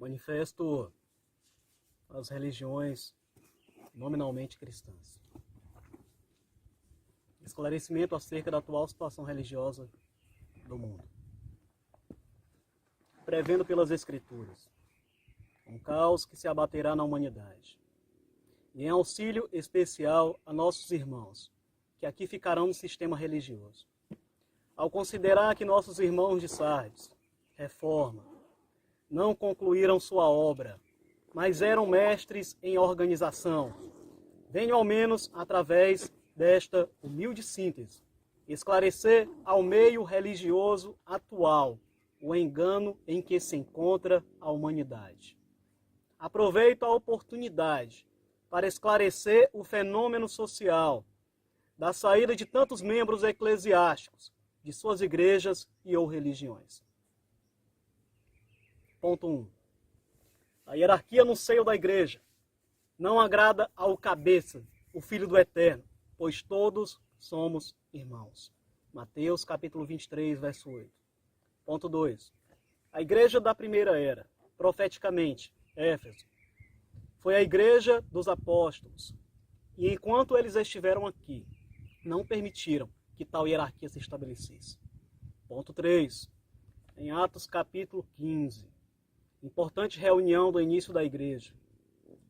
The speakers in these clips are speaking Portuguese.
Manifesto às religiões nominalmente cristãs. Esclarecimento acerca da atual situação religiosa do mundo. Prevendo pelas Escrituras um caos que se abaterá na humanidade. E em auxílio especial a nossos irmãos, que aqui ficarão no sistema religioso. Ao considerar que nossos irmãos de Sardes, Reforma, não concluíram sua obra, mas eram mestres em organização, venho ao menos através desta humilde síntese esclarecer ao meio religioso atual o engano em que se encontra a humanidade. Aproveito a oportunidade para esclarecer o fenômeno social da saída de tantos membros eclesiásticos de suas igrejas e ou religiões. Ponto 1. A hierarquia no seio da igreja não agrada ao cabeça, o Filho do Eterno, pois todos somos irmãos. Mateus capítulo 23, verso 8. Ponto 2. A igreja da primeira era, profeticamente, Éfeso, foi a igreja dos apóstolos. E enquanto eles estiveram aqui, não permitiram que tal hierarquia se estabelecesse. Ponto 3. Em Atos capítulo 15, importante reunião do início da igreja.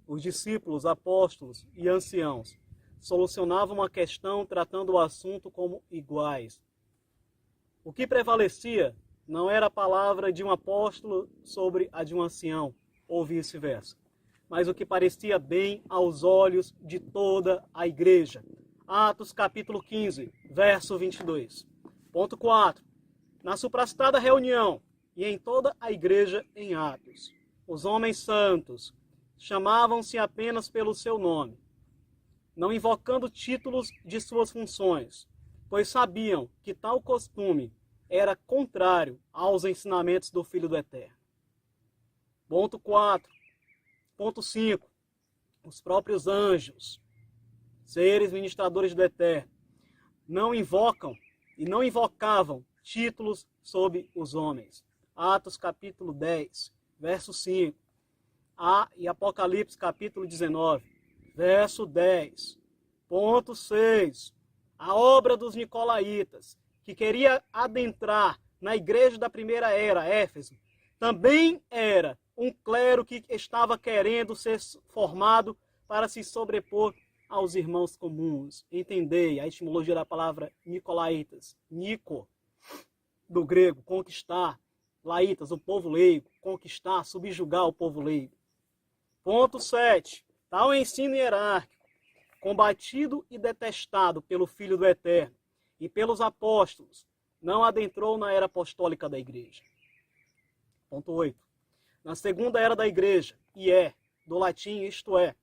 Os discípulos, apóstolos e anciãos solucionavam a questão tratando o assunto como iguais. O que prevalecia não era a palavra de um apóstolo sobre a de um ancião, ou vice-versa, mas o que parecia bem aos olhos de toda a igreja. Atos capítulo 15, verso 22. Ponto 4. Na suprastada reunião e em toda a igreja em Atos, os homens santos chamavam-se apenas pelo seu nome, não invocando títulos de suas funções, pois sabiam que tal costume era contrário aos ensinamentos do Filho do Eterno. Ponto 4. Ponto 5. Os próprios anjos, seres ministradores do Eterno, não invocam e não invocavam títulos sobre os homens. Atos capítulo 10, verso 5. E Apocalipse capítulo 19, verso 10. Ponto 6. A obra dos nicolaítas, que queria adentrar na igreja da primeira era, Éfeso, também era um clero que estava querendo ser formado para se sobrepor aos irmãos comuns. Entendei a etimologia da palavra nicolaítas. Nico, do grego, conquistar. Laitas, o povo leigo. Conquistar, subjugar o povo leigo. Ponto 7. Tal ensino hierárquico, combatido e detestado pelo Filho do Eterno e pelos apóstolos, não adentrou na era apostólica da igreja. Ponto 8. Na segunda era da igreja, do latim isto é.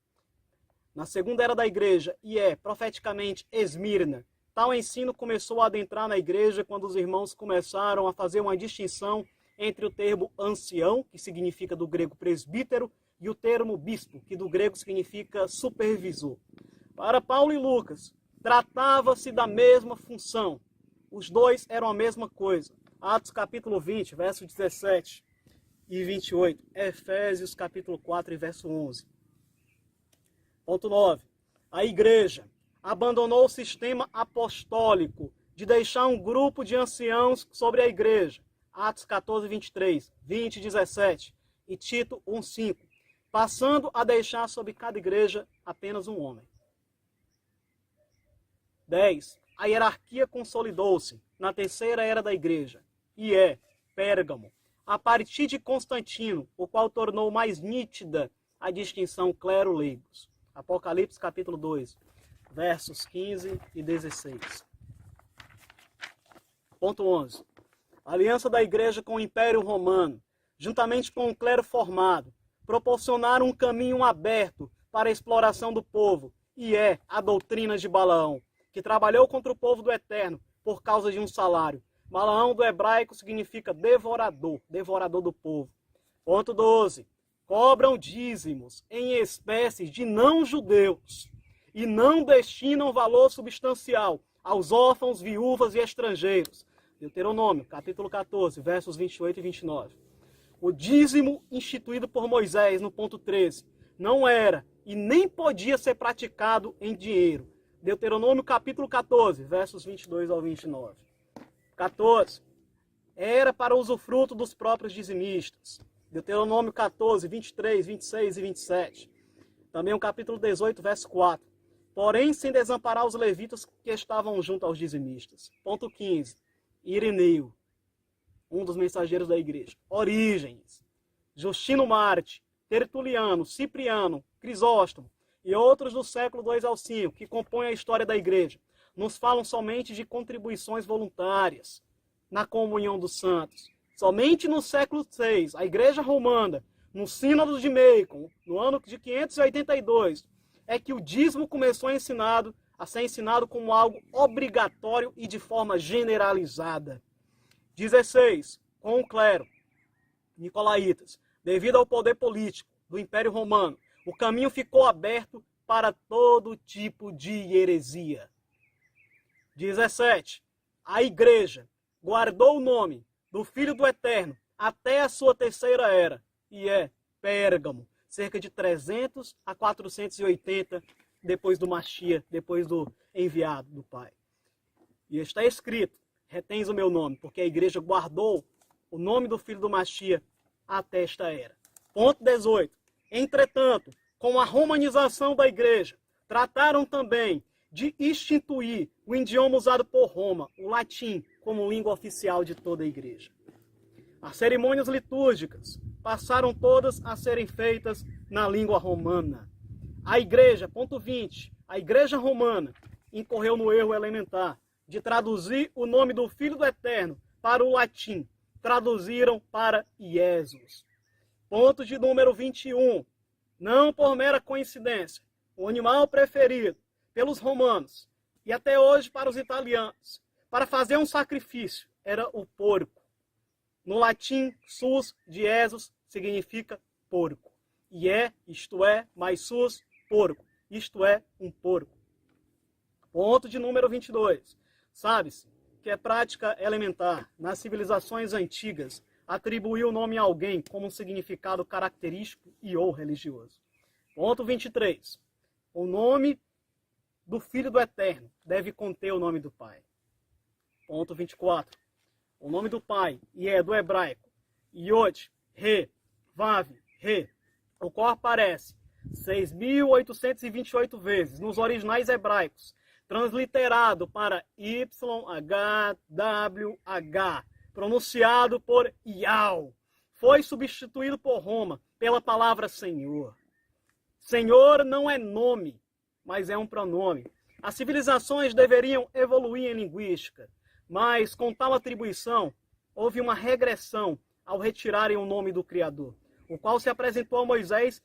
Na segunda era da igreja, profeticamente Esmirna, tal ensino começou a adentrar na igreja quando os irmãos começaram a fazer uma distinção entre o termo ancião, que significa do grego presbítero, e o termo bispo, que do grego significa supervisor. Para Paulo e Lucas, tratava-se da mesma função. Os dois eram a mesma coisa. Atos capítulo 20, verso 17 e 28. Efésios capítulo 4 e verso 11. Ponto 9. A igreja abandonou o sistema apostólico de deixar um grupo de anciãos sobre a igreja. Atos 14, 23, 20 e 17. E Tito 1, 5. Passando a deixar sobre cada igreja apenas um homem. 10. A hierarquia consolidou-se na terceira era da igreja, Pérgamo, a partir de Constantino, o qual tornou mais nítida a distinção clero-leigos. Apocalipse capítulo 2, versos 15 e 16. Ponto 11. A aliança da igreja com o Império Romano, juntamente com o clero formado, proporcionaram um caminho aberto para a exploração do povo, a doutrina de Balaão, que trabalhou contra o povo do Eterno por causa de um salário. Balaão do hebraico significa devorador, devorador do povo. Ponto 12. Cobram dízimos em espécies de não-judeus e não destinam valor substancial aos órfãos, viúvas e estrangeiros. Deuteronômio, capítulo 14, versos 28 e 29. O dízimo instituído por Moisés no ponto 13 não era e nem podia ser praticado em dinheiro. Deuteronômio capítulo 14, versos 22 ao 29. 14. Era para usufruto dos próprios dizimistas. Deuteronômio 14, 23, 26 e 27. Também o capítulo 18, verso 4. Porém, sem desamparar os levitas que estavam junto aos dizimistas. Ponto 15. Ireneu, um dos mensageiros da igreja. Orígenes, Justino Marte, Tertuliano, Cipriano, Crisóstomo e outros do século 2 ao 5, que compõem a história da igreja, nos falam somente de contribuições voluntárias na comunhão dos santos. Somente no século 6, a igreja romana, no sínodo de Macon, no ano de 582, é que o dízimo começou a ser ensinado como algo obrigatório e de forma generalizada. 16. Com o clero, nicolaítas, devido ao poder político do Império Romano, o caminho ficou aberto para todo tipo de heresia. 17. A igreja guardou o nome do Filho do Eterno até a sua terceira era, e é Pérgamo, cerca de 300 a 480 depois do Mashiach, depois do enviado do Pai. E está escrito: retens o meu nome, porque a igreja guardou o nome do Filho do Mashiach até esta era. Ponto 18. Entretanto, com a romanização da igreja, trataram também de instituir o idioma usado por Roma, o latim, como língua oficial de toda a igreja. As cerimônias litúrgicas passaram todas a serem feitas na língua romana. A igreja, ponto 20, a igreja romana incorreu no erro elementar de traduzir o nome do Filho do Eterno para o latim. Traduziram para Iesus. Ponto de número 21. Não por mera coincidência, o animal preferido pelos romanos e até hoje para os italianos, para fazer um sacrifício, era o porco. No latim, sus de Jesus significa porco. E isto é, mais sus, porco. Isto é, um porco. Ponto de número 22. Sabe-se que é prática elementar nas civilizações antigas atribuir o nome a alguém como um significado característico e ou religioso. Ponto 23. O nome do Filho do Eterno deve conter o nome do Pai. Ponto 24. O nome do Pai, e é do hebraico, Yod, Re, Vav, Re, o qual aparece 6.828 vezes nos originais hebraicos, transliterado para YHWH, pronunciado por Yahweh, foi substituído por Roma pela palavra Senhor. Senhor não é nome, mas é um pronome. As civilizações deveriam evoluir em linguística, mas com tal atribuição, houve uma regressão ao retirarem o nome do Criador, o qual se apresentou a Moisés,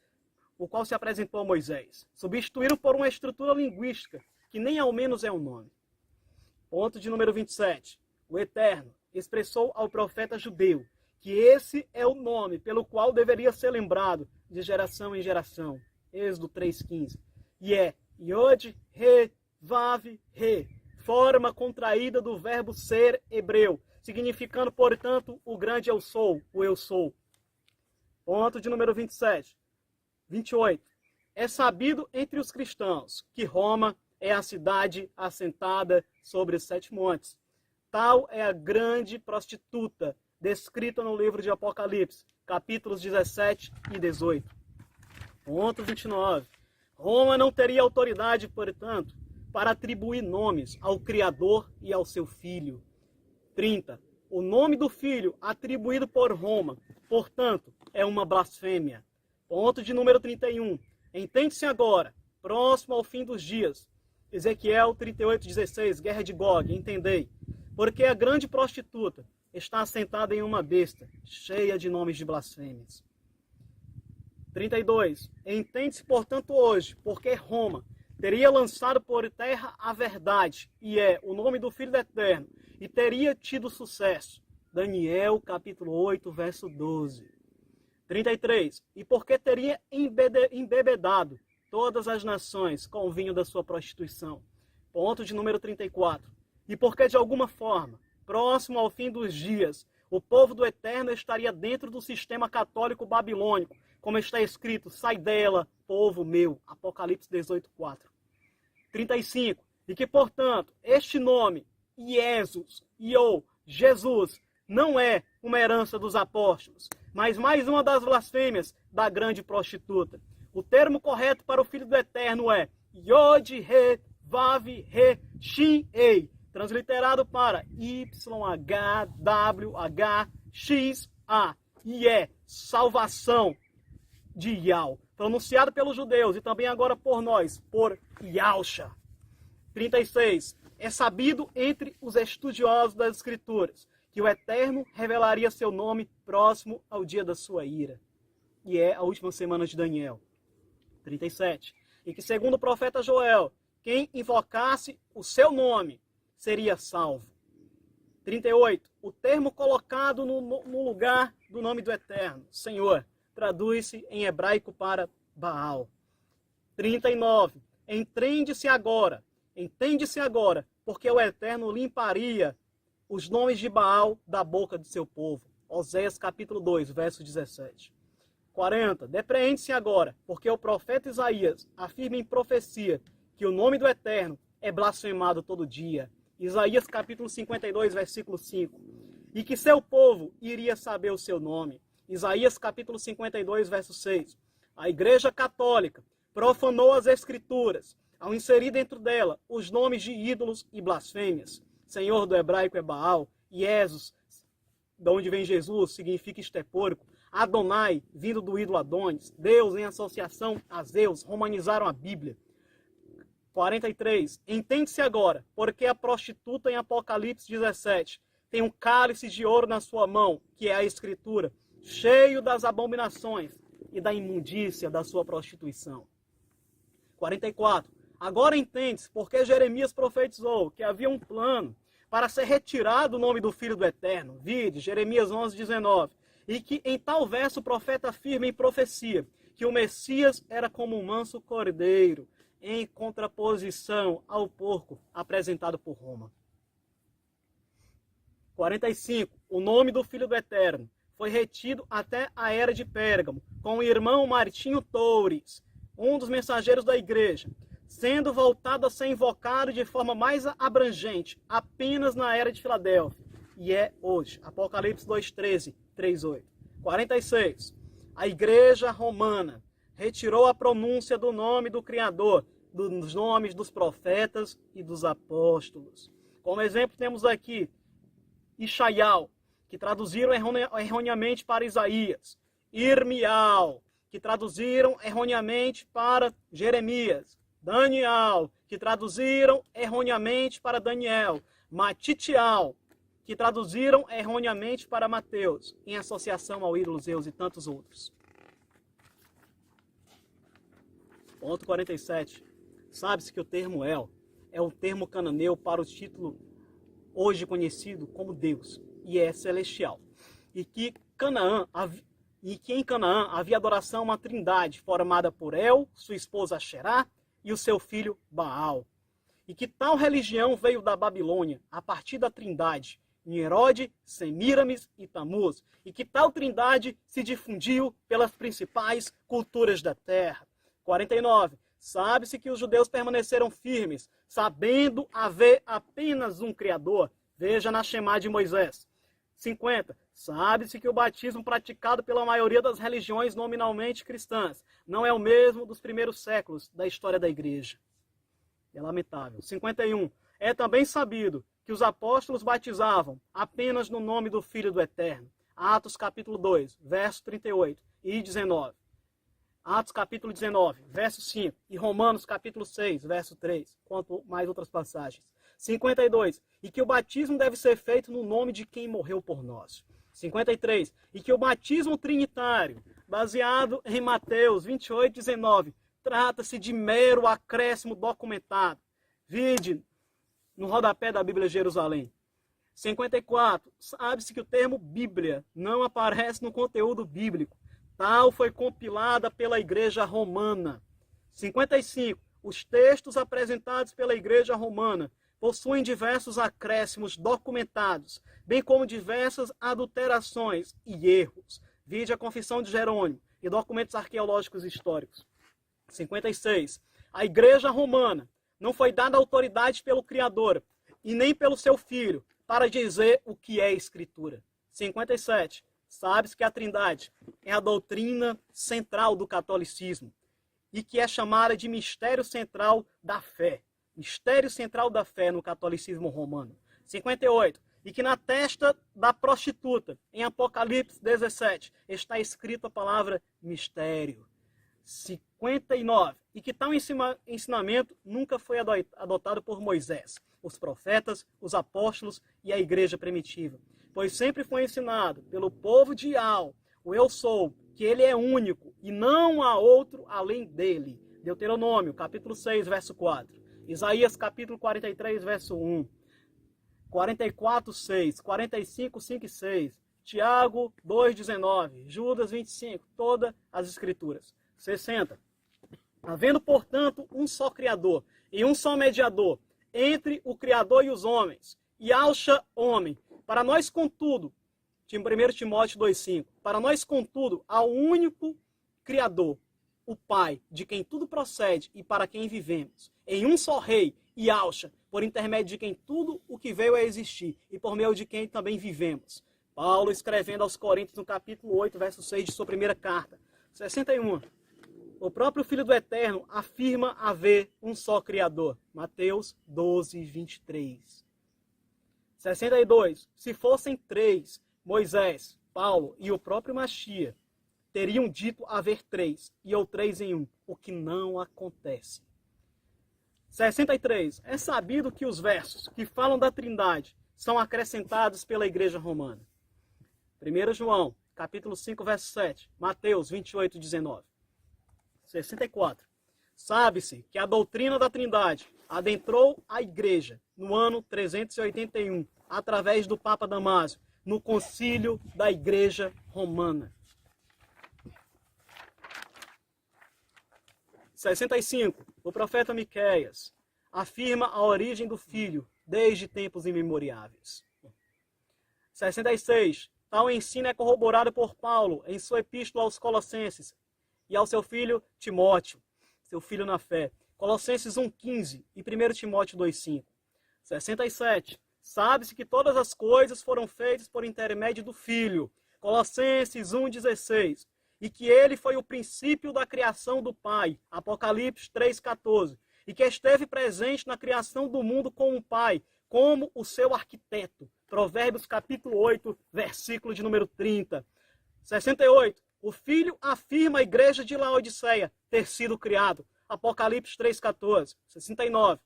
substituíram por uma estrutura linguística, que nem ao menos é um nome. Ponto de número 27. O Eterno expressou ao profeta judeu que esse é o nome pelo qual deveria ser lembrado de geração em geração. Êxodo 3,15. E é Yod, Re, Vav, Re, forma contraída do verbo ser hebreu, significando, portanto, o grande eu sou, o eu sou. Ponto de número 27. 28. É sabido entre os cristãos que Roma é a cidade assentada sobre os 7 montes. Tal é a grande prostituta descrita no livro de Apocalipse, capítulos 17 e 18. Ponto 29. Roma não teria autoridade, portanto, para atribuir nomes ao Criador e ao seu Filho. 30. O nome do Filho atribuído por Roma, portanto, é uma blasfêmia. Ponto de número 31. Entende-se agora, próximo ao fim dos dias. Ezequiel 38:16, Guerra de Gog, entendei. Porque a grande prostituta está assentada em uma besta, cheia de nomes de blasfêmias. 32. Entende-se, portanto, hoje, porque Roma teria lançado por terra a verdade, e é o nome do Filho do Eterno, e teria tido sucesso. Daniel, capítulo 8, verso 12. 33. E porque teria embebedado todas as nações com o vinho da sua prostituição. Ponto de número 34. E porque, de alguma forma, próximo ao fim dos dias, O povo do Eterno estaria dentro do sistema católico babilônico, como está escrito, sai dela, povo meu. Apocalipse 18:4. 35. E que, portanto, este nome, Jesus, Jesus, não é uma herança dos apóstolos, mas mais uma das blasfêmias da grande prostituta. O termo correto para o Filho do Eterno é Yod-He, Vav-He, Shin-Ei, transliterado para YHWHXA, e é salvação de Yahweh, pronunciado pelos judeus e também agora por nós, por Yahusha. 36. É sabido entre os estudiosos das Escrituras que o Eterno revelaria seu nome próximo ao dia da sua ira. E é a última semana de Daniel. 37. E que, segundo o profeta Joel, quem invocasse o seu nome seria salvo. 38. O termo colocado no lugar do nome do Eterno, Senhor, traduz-se em hebraico para Baal. 39. Entende-se agora, porque o Eterno limparia os nomes de Baal da boca de seu povo. Oséias capítulo 2, verso 17. 40. Depreende-se agora, porque o profeta Isaías afirma em profecia que o nome do Eterno é blasfemado todo dia. Isaías capítulo 52, versículo 5. E que seu povo iria saber o seu nome. Isaías capítulo 52, verso 6. A Igreja Católica profanou as Escrituras ao inserir dentro dela os nomes de ídolos e blasfêmias. Senhor do hebraico é Baal, Jesus, de onde vem Jesus, significa estepôrico, Adonai, vindo do ídolo Adonis, Deus em associação a Zeus, romanizaram a Bíblia. 43. Entende-se agora, porque a prostituta em Apocalipse 17 tem um cálice de ouro na sua mão, que é a Escritura, cheio das abominações e da imundícia da sua prostituição. 44. Agora entende-se porque Jeremias profetizou que havia um plano para ser retirado o nome do Filho do Eterno. Vide Jeremias 11:19. E que em tal verso o profeta afirma em profecia que o Messias era como um manso cordeiro, em contraposição ao porco apresentado por Roma. 45. O nome do Filho do Eterno foi retido até a era de Pérgamo, com o irmão Martinho Toures, um dos mensageiros da igreja, sendo voltado a ser invocado de forma mais abrangente apenas na era de Filadélfia. E é hoje. Apocalipse 2:13, 3:8. 46. A igreja romana retirou a pronúncia do nome do Criador, dos nomes dos profetas e dos apóstolos. Como exemplo, temos aqui Ishaial, que traduziram erroneamente para Isaías. Irmial, que traduziram erroneamente para Jeremias. Daniel, que traduziram erroneamente para Daniel. Matitial, que traduziram erroneamente para Mateus, em associação ao ídolo Zeus e tantos outros. Ponto 47. Sabe-se que o termo El é um termo cananeu para o título hoje conhecido como Deus, e é celestial. E que em Canaã havia adoração a uma trindade formada por El, sua esposa Asherá e o seu filho Baal. E que tal religião veio da Babilônia a partir da trindade Nimrod, Semíramis e Tamuz, e que tal trindade se difundiu pelas principais culturas da terra. 49. Sabe-se que os judeus permaneceram firmes, sabendo haver apenas um Criador. Veja na Shemá de Moisés. 50. Sabe-se que o batismo praticado pela maioria das religiões nominalmente cristãs não é o mesmo dos primeiros séculos da história da igreja. É lamentável. 51. É também sabido que os apóstolos batizavam apenas no nome do Filho do Eterno. Atos capítulo 2, verso 38 e 19. Atos capítulo 19, verso 5. E Romanos capítulo 6, verso 3. Quanto mais outras passagens. 52. E que o batismo deve ser feito no nome de quem morreu por nós. 53. E que o batismo trinitário, baseado em Mateus 28, 19, trata-se de mero acréscimo documentado. Vide no rodapé da Bíblia Jerusalém. 54. Sabe-se que o termo Bíblia não aparece no conteúdo bíblico. Tal foi compilada pela Igreja Romana. 55. Os textos apresentados pela Igreja Romana possuem diversos acréscimos documentados, bem como diversas adulterações e erros. Vide a Confissão de Jerônimo e documentos arqueológicos históricos. 56. A Igreja Romana não foi dada autoridade pelo Criador e nem pelo seu Filho para dizer o que é Escritura. 57. Sabe-se que a Trindade é a doutrina central do catolicismo e que é chamada de mistério central da fé. Mistério central da fé no catolicismo romano. 58. E que na testa da prostituta, em Apocalipse 17, está escrita a palavra mistério. 59. E que tal ensinamento nunca foi adotado por Moisés, os profetas, os apóstolos e a igreja primitiva. Pois sempre foi ensinado pelo povo de Al, o eu sou, que ele é único e não há outro além dele. Deuteronômio, capítulo 6, verso 4. Isaías, capítulo 43, verso 1. 44, 6. 45, 5 e 6. Tiago 2, 19. Judas 25. Todas as escrituras. 60. Havendo, portanto, um só Criador e um só mediador entre o Criador e os homens, e acha homem. Para nós, contudo, 1 Timóteo 2,5, para nós, contudo, há um único Criador, o Pai, de quem tudo procede e para quem vivemos, em um só Rei, e acha, por intermédio de quem tudo o que veio a existir, e por meio de quem também vivemos. Paulo escrevendo aos Coríntios, no capítulo 8, verso 6 de sua primeira carta. 61. O próprio Filho do Eterno afirma haver um só Criador. Mateus 12, 23. 62. Se fossem três, Moisés, Paulo e o próprio Machia, teriam dito haver três, e ou três em um, o que não acontece. 63. É sabido que os versos que falam da Trindade são acrescentados pela Igreja Romana. 1 João, capítulo 5, verso 7. Mateus 28, 19. 64. Sabe-se que a doutrina da Trindade adentrou a Igreja no ano 381, através do Papa Damásio, no concílio da Igreja Romana. 65. O profeta Miqueias afirma a origem do Filho desde tempos imemoriáveis. 66. Tal ensino é corroborado por Paulo em sua epístola aos Colossenses e ao seu filho Timóteo, seu filho na fé. Colossenses 1,15 e 1 Timóteo 2,5. 67. Sabe-se que todas as coisas foram feitas por intermédio do Filho. Colossenses 1,16. E que ele foi o princípio da criação do Pai. Apocalipse 3,14. E que esteve presente na criação do mundo com o Pai, como o seu arquiteto. Provérbios capítulo 8, versículo de número 30. 68. O Filho afirma a igreja de Laodiceia ter sido criado. Apocalipse 3,14. 69.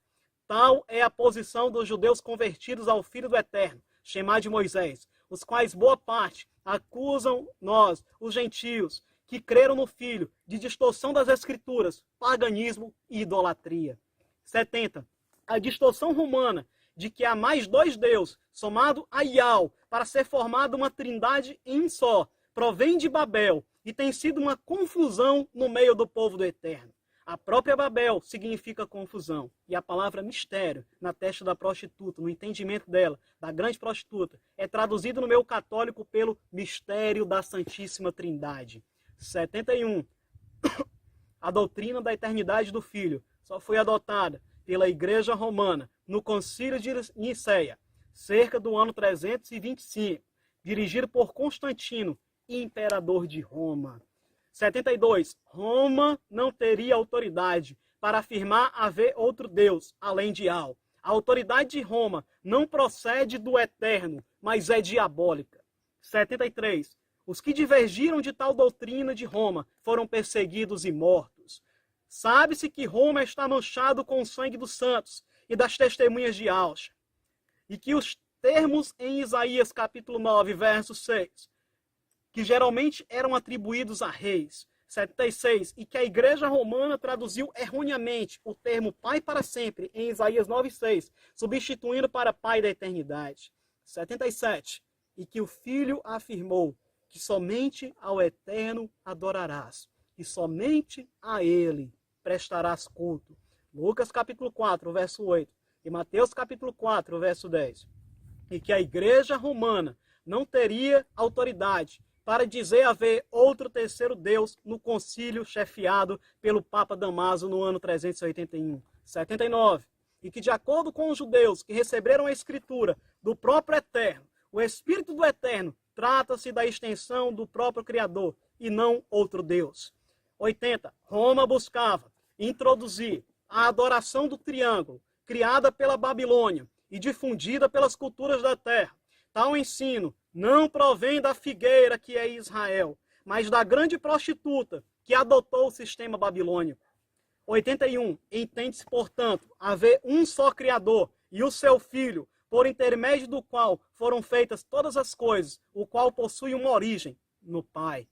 Tal é a posição dos judeus convertidos ao Filho do Eterno, chamado de Moisés, os quais boa parte acusam nós, os gentios, que creram no Filho, de distorção das Escrituras, paganismo e idolatria. 70. A distorção romana de que há mais dois deuses, somado a Ial, para ser formada uma trindade em um só, provém de Babel e tem sido uma confusão no meio do povo do Eterno. A própria Babel significa confusão. E a palavra mistério, na testa da prostituta, no entendimento dela, da grande prostituta, é traduzido no meio católico pelo mistério da Santíssima Trindade. 71. A doutrina da eternidade do Filho só foi adotada pela Igreja Romana no Concílio de Nicéia, cerca do ano 325, dirigido por Constantino, imperador de Roma. 72. Roma não teria autoridade para afirmar haver outro Deus, além de Al. A autoridade de Roma não procede do eterno, mas é diabólica. 73. Os que divergiram de tal doutrina de Roma foram perseguidos e mortos. Sabe-se que Roma está manchado com o sangue dos santos e das testemunhas de Alcha. E que os termos em Isaías capítulo 9, verso 6, que geralmente eram atribuídos a reis. 76. E que a Igreja Romana traduziu erroneamente o termo Pai para sempre em Isaías 9,6, substituindo para Pai da eternidade. 77. E que o Filho afirmou que somente ao Eterno adorarás, e somente a Ele prestarás culto. Lucas capítulo 4, verso 8. e Mateus capítulo 4, verso 10. E que a igreja romana não teria autoridade para dizer haver outro terceiro Deus no concílio chefiado pelo Papa Damaso no ano 381. 79. E que de acordo com os judeus que receberam a escritura do próprio Eterno, o Espírito do Eterno trata-se da extensão do próprio Criador e não outro Deus. 80. Roma buscava introduzir a adoração do triângulo, criada pela Babilônia e difundida pelas culturas da terra. Tal ensino não provém da figueira que é Israel, mas da grande prostituta que adotou o sistema babilônico. 81. Entende-se, portanto, haver um só Criador e o seu Filho, por intermédio do qual foram feitas todas as coisas, o qual possui uma origem no Pai.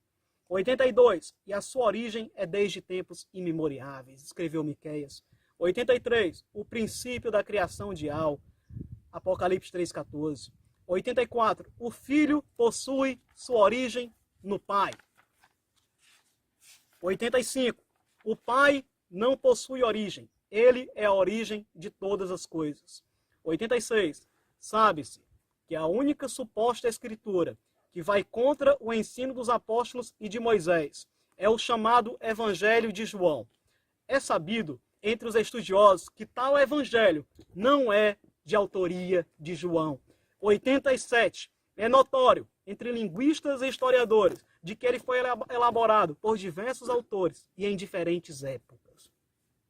82. E a sua origem é desde tempos imemoriáveis, escreveu Miqueias. 83. O princípio da criação ideal, Apocalipse 3,14. 84. O Filho possui sua origem no Pai. 85. O Pai não possui origem. Ele é a origem de todas as coisas. 86. Sabe-se que a única suposta escritura que vai contra o ensino dos apóstolos e de Moisés é o chamado Evangelho de João. É sabido entre os estudiosos que tal evangelho não é de autoria de João. 87. É notório entre linguistas e historiadores de que ele foi elaborado por diversos autores e em diferentes épocas.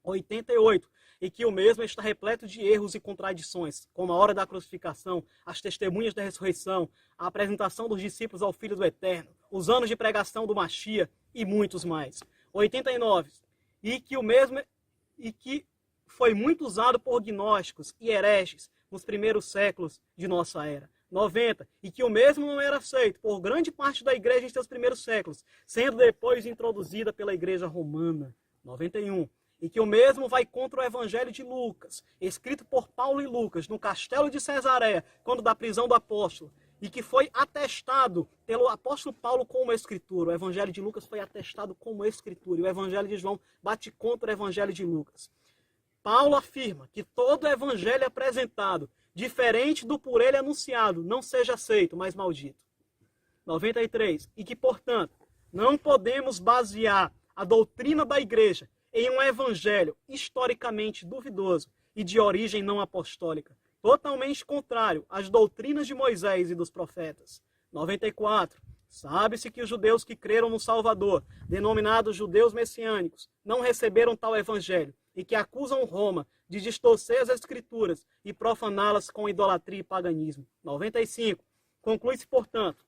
88. E que o mesmo está repleto de erros e contradições, como a hora da crucificação, as testemunhas da ressurreição, a apresentação dos discípulos ao Filho do Eterno, os anos de pregação do Machia e muitos mais. 89. E que foi muito usado por gnósticos e hereges nos primeiros séculos de nossa era. 90. E que o mesmo não era aceito por grande parte da igreja em seus primeiros séculos, sendo depois introduzida pela igreja romana. 91. E que o mesmo vai contra o Evangelho de Lucas, escrito por Paulo e Lucas no castelo de Cesareia, quando da prisão do apóstolo, e que foi atestado pelo apóstolo Paulo como escritura. O Evangelho de Lucas foi atestado como escritura, e o Evangelho de João bate contra o Evangelho de Lucas. Paulo afirma que todo evangelho apresentado, diferente do por ele anunciado, não seja aceito, mas maldito. 93. E que, portanto, não podemos basear a doutrina da igreja em um evangelho historicamente duvidoso e de origem não apostólica, totalmente contrário às doutrinas de Moisés e dos profetas. 94. Sabe-se que os judeus que creram no Salvador, denominados judeus messiânicos, não receberam tal evangelho e que acusam Roma de distorcer as escrituras e profaná-las com idolatria e paganismo. 95. Conclui-se, portanto,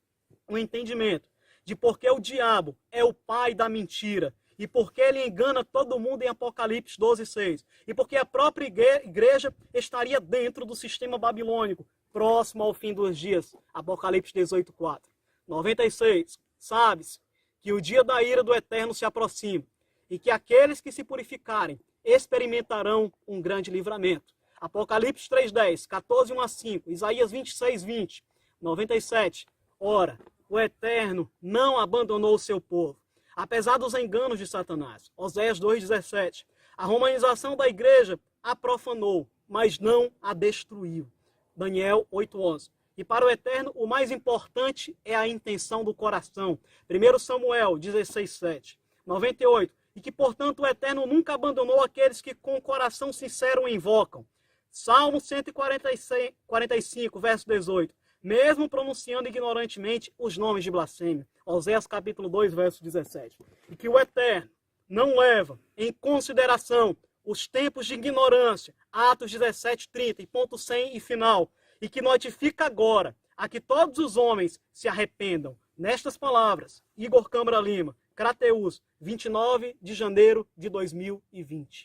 o entendimento de por que o diabo é o pai da mentira e porque ele engana todo mundo em Apocalipse 12:6. E porque a própria igreja estaria dentro do sistema babilônico, próximo ao fim dos dias. Apocalipse 18:4. 96. Sabe-se que o dia da ira do Eterno se aproxima e que aqueles que se purificarem experimentarão um grande livramento. Apocalipse 3:10, 14:1-5, Isaías 26:20. 97. Ora, o Eterno não abandonou o seu povo, apesar dos enganos de Satanás. Oséias 2:17. A romanização da igreja a profanou, mas não a destruiu. Daniel 8:11. E para o Eterno, o mais importante é a intenção do coração. 1 Samuel 16:7. 98. E que, portanto, o Eterno nunca abandonou aqueles que com o coração sincero o invocam. Salmo 145, verso 18. Mesmo pronunciando ignorantemente os nomes de blasfêmia. Oséias capítulo 2, verso 17. E que o Eterno não leva em consideração os tempos de ignorância, Atos 17:30, e ponto 100 e final, e que notifica agora a que todos os homens se arrependam. Nestas palavras, Igor Câmara Lima, Crateús, 29 de janeiro de 2020.